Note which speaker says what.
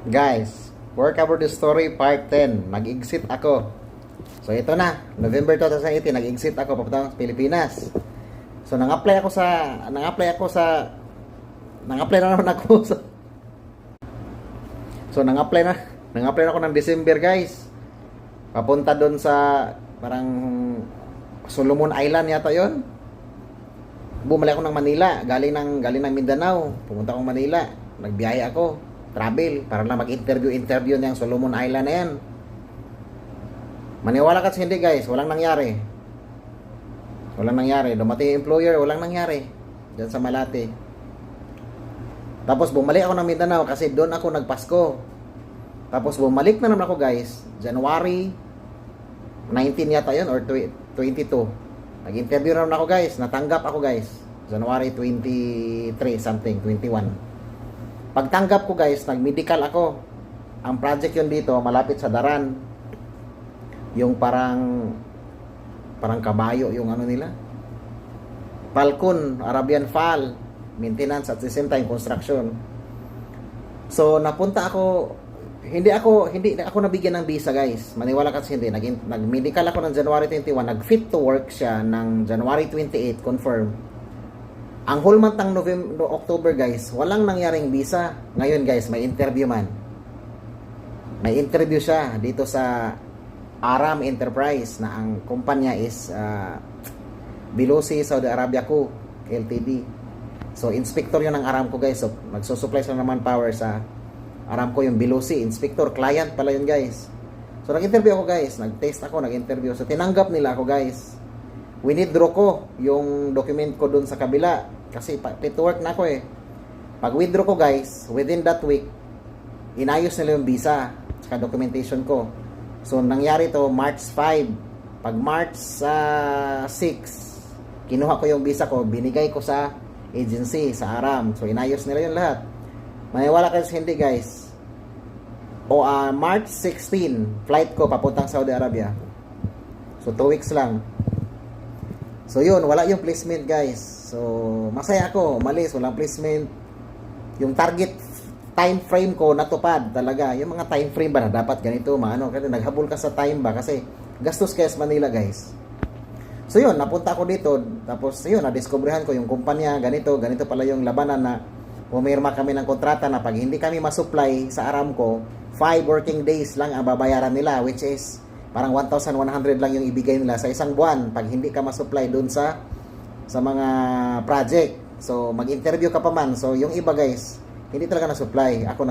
Speaker 1: Guys, work about the story part 10. Nag-exit ako. So ito na, November 2018, nag-exit ako papunta sa Pilipinas. So nang-apply na naman ako sa So nang-apply na ako ng December, guys. Papunta doon sa parang Solomon Island yata 'yon. Bumalik ako ng Manila, galing ng Mindanao, pumunta akong Manila. Nagbiyahe ako, travel para lang mag-interview ng Solomon Island na yan. Maniwala ka sa hindi, guys, walang nangyari. Dumating yung employer, walang nangyari diyan sa Malate. Tapos bumalik ako ng Mindanao kasi doon ako nagpasko. Tapos bumalik na naman ako, guys, January 19 yata yun or 22. Nag-interview na naman ako, guys. Natanggap ako, guys. January 23 something, 21. Pagtanggap ko, guys, nag-medical ako. Ang project yun dito, malapit sa Daran. Yung parang kabayo yung ano nila. Falcon, Arabian Fall. Maintenance at the same time construction. So, napunta ako. Hindi ako nabigyan ng visa, guys. Maniwala kasi hindi. Nag-medical ako ng January 21. Nag-fit to work siya ng January 28. Confirm. Ang whole month ng October, guys, walang nangyaring visa. Ngayon, guys, may interview man. May interview siya dito sa Aram Enterprise na ang kumpanya is Bilosi Saudi Arabia Co. Ltd. So, inspector yun ng Aramco, guys. So, magsusupply sila naman power sa Aramco yung Bilosi. Inspector, client pala yun, guys. So, nag-interview ako, guys. Nag-test ako, nag-interview. So, tinanggap nila ako, guys. Withdraw ko yung document ko dun sa kabila. Kasi, fit to work na ako eh. Pag-withdraw ko, guys, within that week, inayos nila yung visa sa documentation ko. So, nangyari to March 5. Pag March 6, kinuha ko yung visa ko, binigay ko sa agency, sa Aram. So, inayos nila yun lahat. Maniwala kayo sa hindi, guys. March 16, flight ko papuntang Saudi Arabia. So, 2 weeks lang. So, yun, wala yung placement, guys. So, masaya ako, umalis, walang placement. Yung target time frame ko natupad talaga. Yung mga time frame ba na dapat ganito, kasi naghabol ka sa time ba kasi gastos kaya sa Manila, guys. So yun, napunta ako dito, tapos yun, nadiskubrihan ko yung kumpanya, ganito pala yung labanan na pumirma kami ng kontrata na pag hindi kami masupply sa Aramco, 5 working days lang ang babayaran nila, which is parang 1,100 lang yung ibigay nila sa isang buwan pag hindi ka masupply dun sa mga project. So mag-interview ka pa man, so yung iba, guys, hindi talaga na-supply. Ako